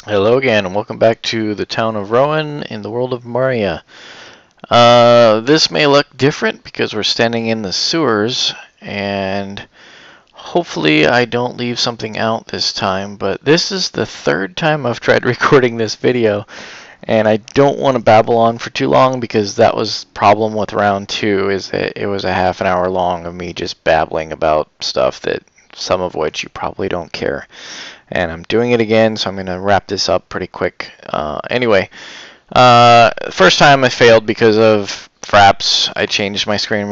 Hello again, and welcome back to the town of Rowan in the world of Maria. This may look different because we're standing in the sewers, and hopefully I don't leave something out this time, but this is the third time I've tried recording this video, and I don't want to babble on for too long because that was the problem with round two, is that it was a half an hour long of me just babbling about stuff that some of which you probably don't care. And I'm doing it again, so I'm going to wrap this up pretty quick. Anyway, first time I failed because of fraps. I changed my screen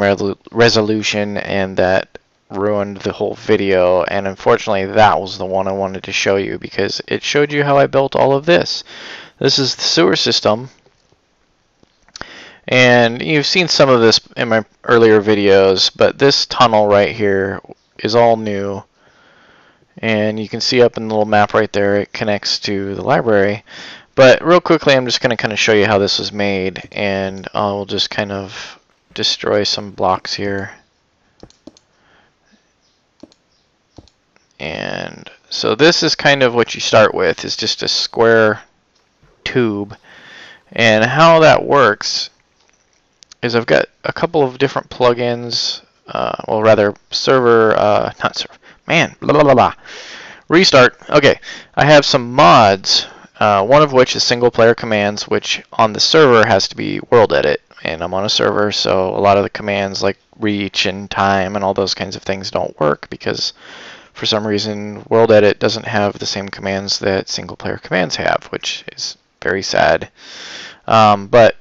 resolution, and that ruined the whole video. And unfortunately, that was the one I wanted to show you because it showed you how I built all of this. This is the sewer system. And you've seen some of this in my earlier videos, but this tunnel right here is all new. And you can see up in the little map right there, it connects to the library. But real quickly, I'm just going to kind of show you how this was made, and I'll just kind of destroy some blocks here. And so this is kind of what you start with, is just a square tube. And how that works is I've got a couple of different plugins, well, rather server, not server, man, blah, blah, blah, blah. Restart. Okay, I have some mods, one of which is single player commands, which on the server has to be world edit, and I'm on a server, so a lot of the commands like reach and time and all those kinds of things don't work because for some reason world edit doesn't have the same commands that single player commands have, which is very sad. But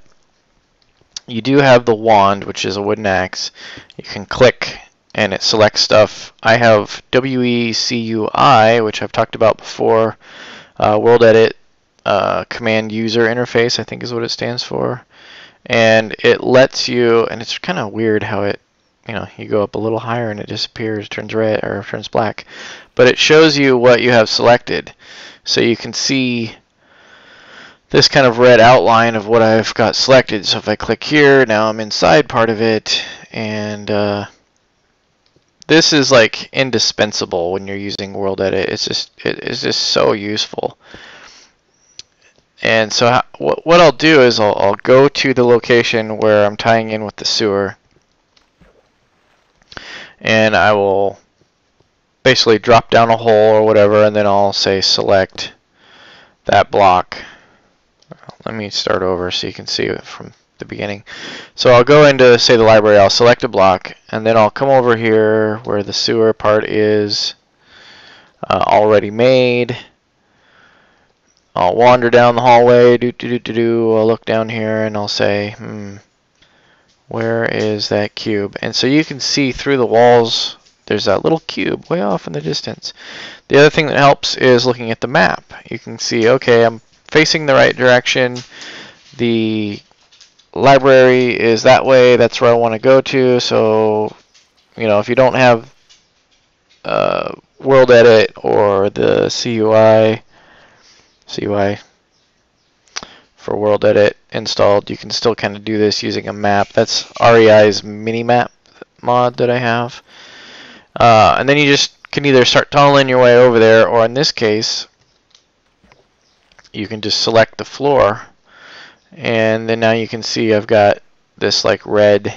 you do have the wand, which is a wooden axe. You can click and it selects stuff. I have WECUI, which I've talked about before, World Edit Command User Interface, I think is what it stands for. And it lets you, and it's kind of weird how it, you go up a little higher and it disappears, turns red or turns black. But it shows you what you have selected. So you can see this kind of red outline of what I've got selected. So if I click here, now I'm inside part of it, and this is like indispensable when you're using World Edit. It's just so useful. And so what I'll do is I'll go to the location where I'm tying in with the sewer, and I will basically drop down a hole or whatever, and then I'll say select that block. Let me start over so you can see it from the beginning. So I'll go into, say, the library, I'll select a block, and then I'll come over here where the sewer part is already made. I'll wander down the hallway, I'll look down here, and I'll say, where is that cube? And so you can see through the walls, there's that little cube way off in the distance. The other thing that helps is looking at the map. You can see, okay, I'm facing the right direction. The library is that way. That's where I want to go to. So, if you don't have World Edit or the CUI for World Edit installed, you can still kind of do this using a map. That's REI's mini-map mod that I have. And then you just can either start tunneling your way over there, or in this case, you can just select the floor, and then now you can see I've got this like red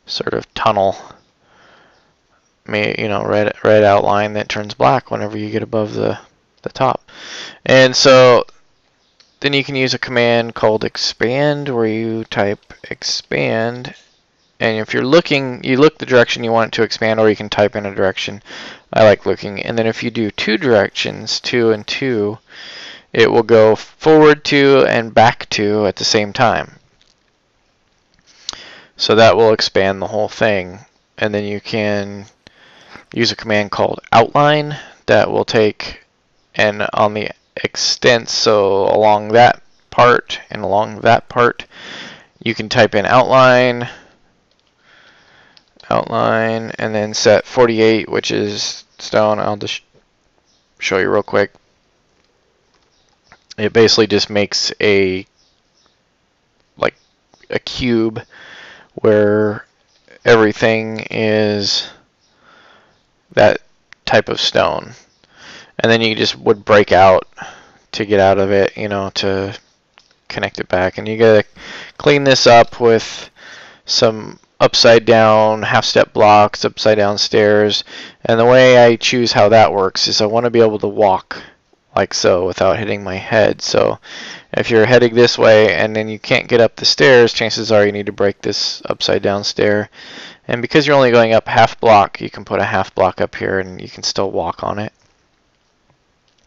sort of tunnel, red outline that turns black whenever you get above the top. And so then you can use a command called expand, where you type expand, and if you're looking, you look the direction you want it to expand, or you can type in a direction. I like looking. And then if you do two directions, 2 and 2, it will go forward 2 and back 2 at the same time. So that will expand the whole thing. And then you can use a command called outline that will take, and on the extent, so along that part and along that part, you can type in outline, and then set 48, which is stone. I'll just show you real quick. It basically just makes a cube where everything is that type of stone, and then you just would break out to get out of it, to connect it back. And you gotta clean this up with some upside down half step blocks, upside down stairs. And the way I choose how that works is I want to be able to walk like so without hitting my head. So if you're heading this way and then you can't get up the stairs, chances are you need to break this upside down stair. And because you're only going up half block, you can put a half block up here and you can still walk on it.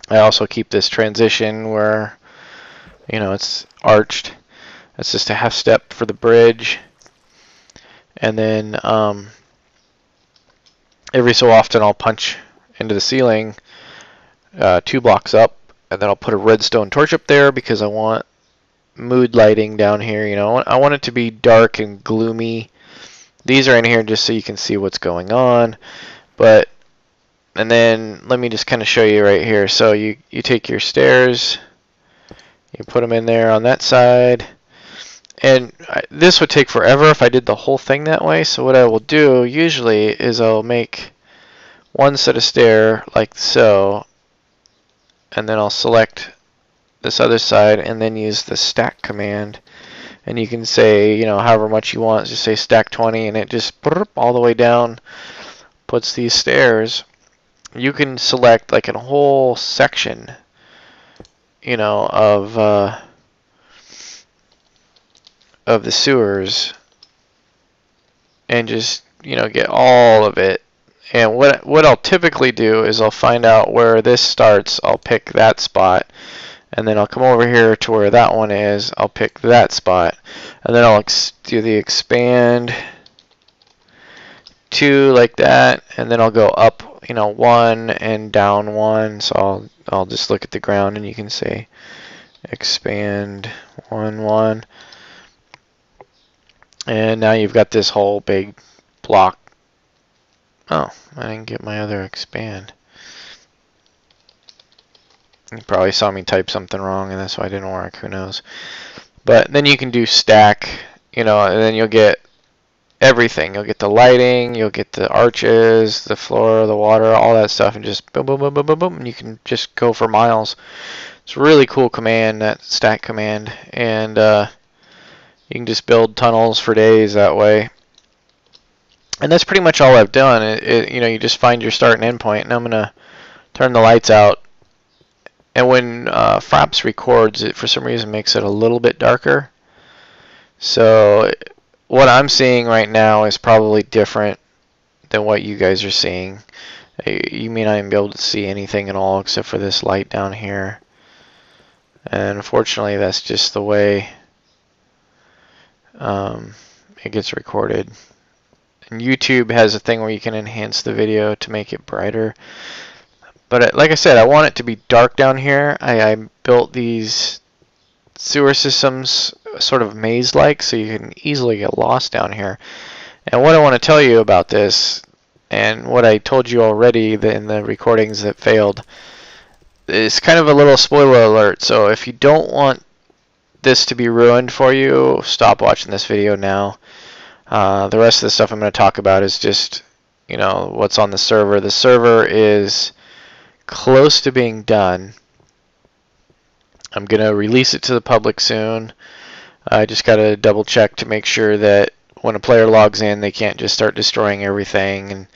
I also keep this transition where it's arched. That's just a half step for the bridge. And then every so often I'll punch into the ceiling 2 blocks up, and then I'll put a redstone torch up there because I want mood lighting down here. I want it to be dark and gloomy. These are in here just so you can see what's going on. And then let me just kind of show you right here. So you take your stairs, you put them in there on that side. And this would take forever if I did the whole thing that way. So what I will do usually is I'll make one set of stair like so, and then I'll select this other side and then use the stack command. And you can say, however much you want, just say stack 20, and it just all the way down puts these stairs. You can select like a whole section, of the sewers, and just get all of it. And what I'll typically do is I'll find out where this starts, I'll pick that spot, and then I'll come over here to where that one is, I'll pick that spot, and then I'll do the expand 2 like that, and then I'll go up 1 and down 1. So I'll just look at the ground and you can say expand 1 1. And now you've got this whole big block. Oh, I didn't get my other expand. You probably saw me type something wrong and that's why it didn't work. Who knows? But then you can do stack, and then you'll get everything. You'll get the lighting, you'll get the arches, the floor, the water, all that stuff, and just boom, boom, boom, boom, boom, boom, and you can just go for miles. It's a really cool command, that stack command, and you can just build tunnels for days that way. And that's pretty much all I've done. You just find your start and end point, and I'm gonna turn the lights out. And when Fraps records, it for some reason makes it a little bit darker. So what I'm seeing right now is probably different than what you guys are seeing. You may not even be able to see anything at all except for this light down here. And unfortunately, that's just the way it gets recorded. And YouTube has a thing where you can enhance the video to make it brighter. But like I said, I want it to be dark down here. I built these sewer systems sort of maze-like, so you can easily get lost down here. And what I want to tell you about this, and what I told you already in the recordings that failed, is kind of a little spoiler alert. So if you don't want this to be ruined for you, stop watching this video now. The rest of the stuff I'm going to talk about is just, what's on the server. The server is close to being done. I'm going to release it to the public soon. I just got to double check to make sure that when a player logs in, they can't just start destroying everything and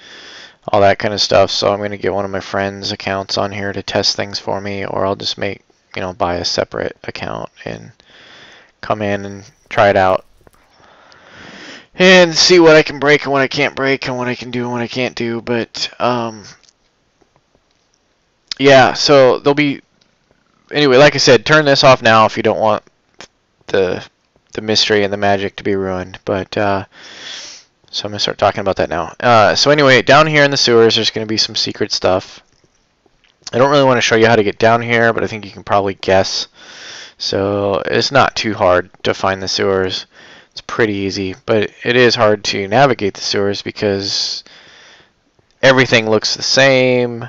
all that kind of stuff. So I'm going to get one of my friends' accounts on here to test things for me, or I'll just buy a separate account and come in and try it out and see what I can break and what I can't break and what I can do and what I can't do. But yeah, so there'll be, anyway, like I said, turn this off now if you don't want the mystery and the magic to be ruined. But so I'm gonna start talking about that now. So anyway, down here in the sewers, there's gonna be some secret stuff. I don't really want to show you how to get down here, but I think you can probably guess. So it's not too hard to find the sewers. It's pretty easy, but it is hard to navigate the sewers because everything looks the same.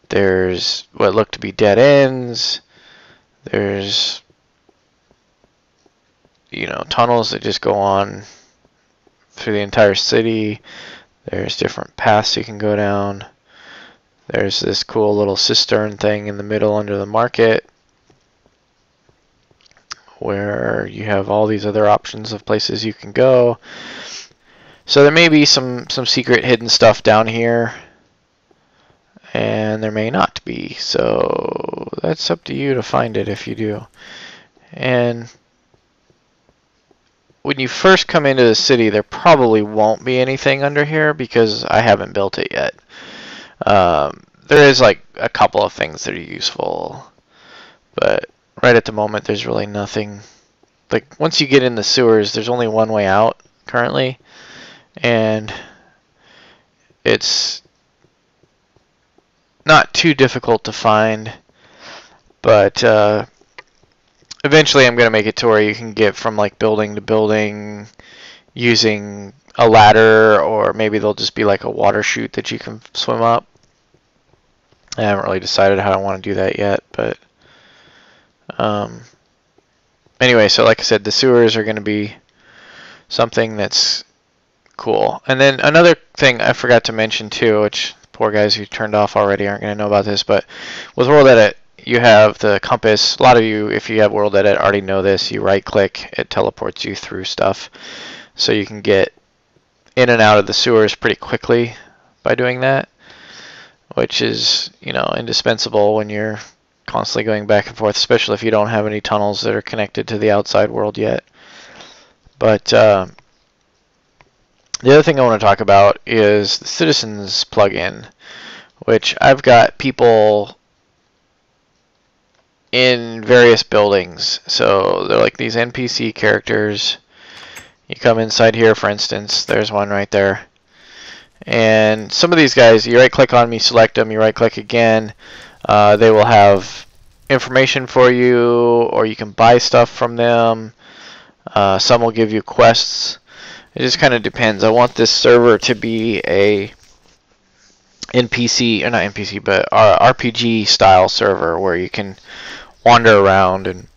There's what look to be dead ends. There's tunnels that just go on through the entire city. There's different paths you can go down. There's this cool little cistern thing in the middle under the market. where you have all these other options of places you can go. So there may be some secret hidden stuff down here, and there may not be. So that's up to you to find it if you do. And when you first come into the city, there probably won't be anything under here because I haven't built it yet. There is like a couple of things that are useful, but right at the moment there's really nothing. Like once you get in the sewers, there's only one way out currently, and it's not too difficult to find, but eventually I'm going to make it to where you can get from like building to building using a ladder, or maybe there'll just be like a water chute that you can swim up. I haven't really decided how I want to do that yet, but anyway, so like I said, the sewers are going to be something that's cool. And then another thing I forgot to mention too, which poor guys who turned off already aren't going to know about this, but with World Edit, you have the compass. A lot of you, if you have World Edit, already know this. You right click, it teleports you through stuff. So you can get in and out of the sewers pretty quickly by doing that, which is, you know, indispensable when you're constantly going back and forth, especially if you don't have any tunnels that are connected to the outside world yet. But the other thing I want to talk about is the Citizens plugin, which I've got people in various buildings. So they're like these NPC characters. You come inside here, for instance, there's one right there. And some of these guys, you right click on them, you select them, you right click again, they will have information for you, or you can buy stuff from them. Some will give you quests. It just kind of depends. I want this server to be a NPC, or not NPC, but RPG style server where you can wander around and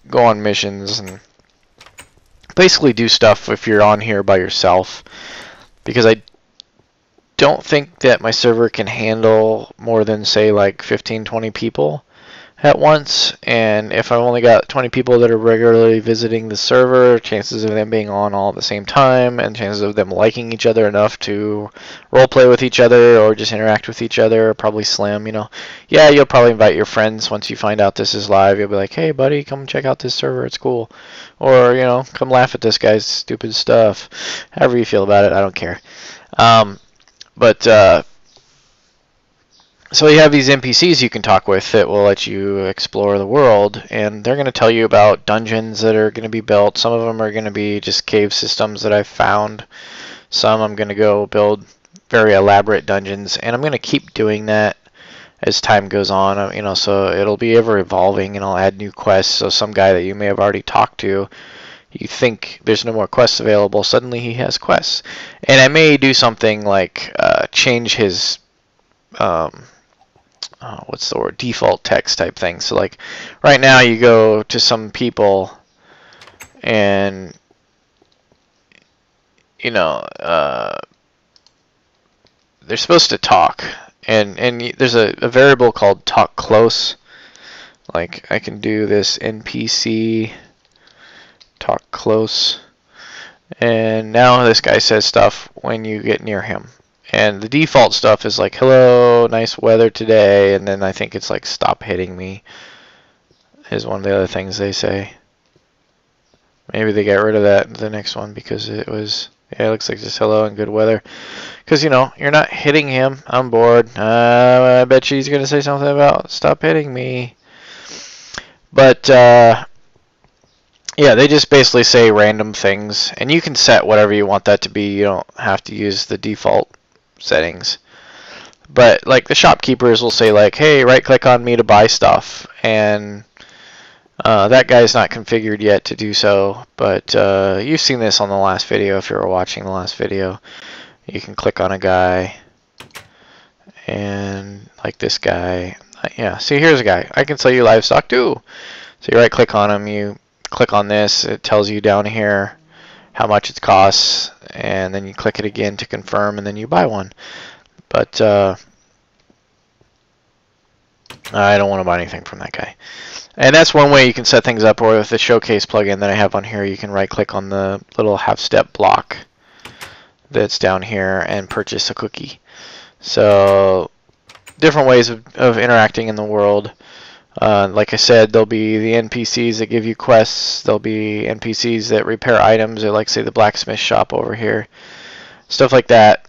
go on missions and basically do stuff if you're on here by yourself, because I don't think that my server can handle more than, say, like 15-20 people at once. And if I've only got 20 people that are regularly visiting the server, chances of them being on all at the same time and chances of them liking each other enough to roleplay with each other or just interact with each other are probably slim, you know. Yeah, you'll probably invite your friends once you find out this is live. You'll be like, hey buddy, come check out this server, it's cool. Or, you know, come laugh at this guy's stupid stuff. However you feel about it, I don't care. So you have these NPCs you can talk with that will let you explore the world, and they're going to tell you about dungeons that are going to be built. Some of them are going to be just cave systems that I've found. Some I'm going to go build very elaborate dungeons, and I'm going to keep doing that as time goes on. You know, so it'll be ever evolving, and I'll add new quests. So some guy that you may have already talked to, you think there's no more quests available, suddenly he has quests. And I may do something like change his what's the word, default text type thing. So like right now you go to some people and you know they're supposed to talk, and there's a variable called talk close. Like I can do this NPC talk close, and now this guy says stuff when you get near him. And the default stuff is like, hello, nice weather today, and then I think it's like, stop hitting me, is one of the other things they say. Maybe they got rid of that in the next one because it was, yeah, it looks like just hello and good weather. Because, you know, you're not hitting him. I'm bored. I bet she's going to say something about stop hitting me. But, yeah, they just basically say random things, and you can set whatever you want that to be. You don't have to use the default settings. But like the shopkeepers will say like, hey, right click on me to buy stuff, and that guy's not configured yet to do so, but you've seen this on the last video if you were watching the last video. You can click on a guy, and like this guy, yeah, see, here's a guy. I can sell you livestock too. So you right click on him, you click on this, it tells you down here how much it costs, and then you click it again to confirm, and then you buy one. But I don't want to buy anything from that guy. And that's one way you can set things up, or with the showcase plugin that I have on here, you can right click on the little half-step block that's down here and purchase a cookie. So different ways of interacting in the world. Like I said, there'll be the NPCs that give you quests. There'll be NPCs that repair items, or like say the blacksmith shop over here. Stuff like that.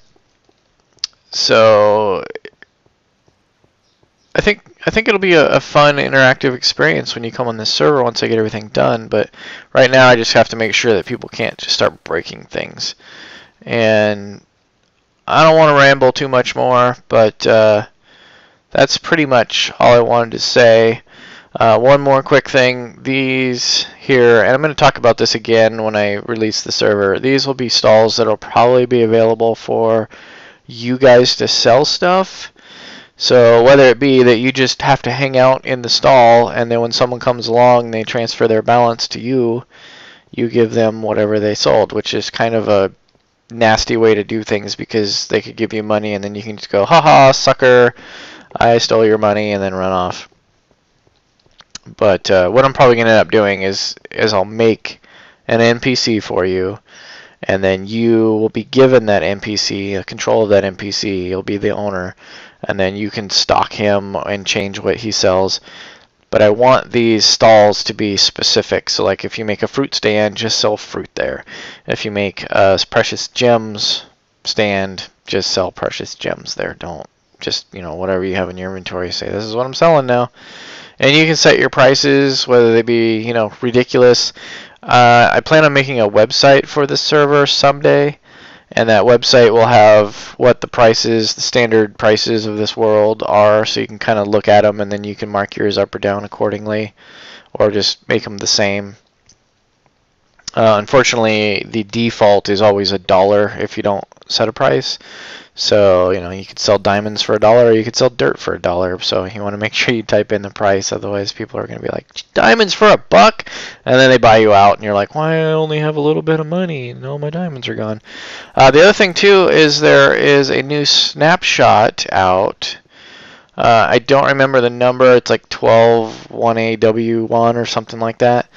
So I think it'll be a fun interactive experience when you come on this server once I get everything done. But right now I just have to make sure that people can't just start breaking things. And I don't want to ramble too much more, but that's pretty much all I wanted to say. One more quick thing. These here, and I'm going to talk about this again when I release the server. These will be stalls that will probably be available for you guys to sell stuff. So whether it be that you just have to hang out in the stall, and then when someone comes along, they transfer their balance to you, you give them whatever they sold, which is kind of a nasty way to do things, because they could give you money and then you can just go, haha, sucker, I stole your money, and then run off. But what I'm probably going to end up doing is I'll make an NPC for you, and then you will be given that NPC, control of that NPC. You'll be the owner, and then you can stock him and change what he sells. But I want these stalls to be specific. So like if you make a fruit stand, just sell fruit there. If you make a precious gems stand, just sell precious gems there. Don't just, whatever you have in your inventory, say this is what I'm selling now. And you can set your prices, whether they be, ridiculous. I plan on making a website for this server someday, and that website will have what the prices, the standard prices of this world are, so you can kind of look at them, and then you can mark yours up or down accordingly, or just make them the same. Unfortunately, the default is always $1 if you don't set a price. So, you could sell diamonds for $1, or you could sell dirt for $1. So you want to make sure you type in the price, otherwise people are going to be like, diamonds for $1? And then they buy you out, and you're like, why, I only have a little bit of money, and all my diamonds are gone. The other thing, too, is there is a new snapshot out. I don't remember the number. It's like 121AW1 or something like that.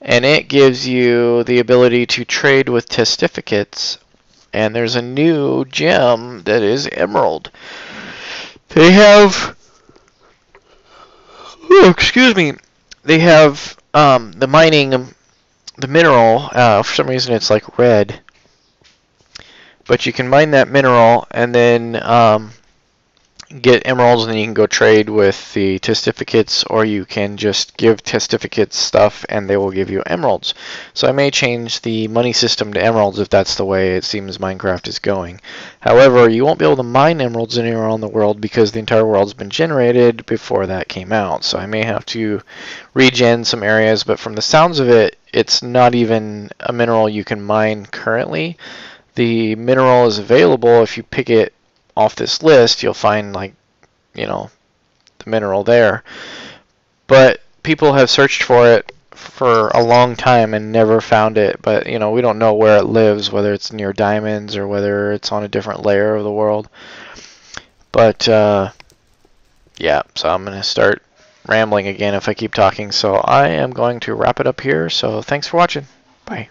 And it gives you the ability to trade with testificates. And there's a new gem that is emerald. They have, they have the mining, the mineral. For some reason it's like red. But you can mine that mineral and then get emeralds, and then you can go trade with the testificates, or you can just give testificates stuff and they will give you emeralds. So I may change the money system to emeralds if that's the way it seems Minecraft is going. However, you won't be able to mine emeralds anywhere around the world because the entire world's been generated before that came out. So I may have to regen some areas, but from the sounds of it, it's not even a mineral you can mine currently. The mineral is available if you pick it off this list. You'll find, like, the mineral there. But people have searched for it for a long time and never found it. But, we don't know where it lives, whether it's near diamonds or whether it's on a different layer of the world. But, yeah, so I'm going to start rambling again if I keep talking. So I am going to wrap it up here. So thanks for watching. Bye.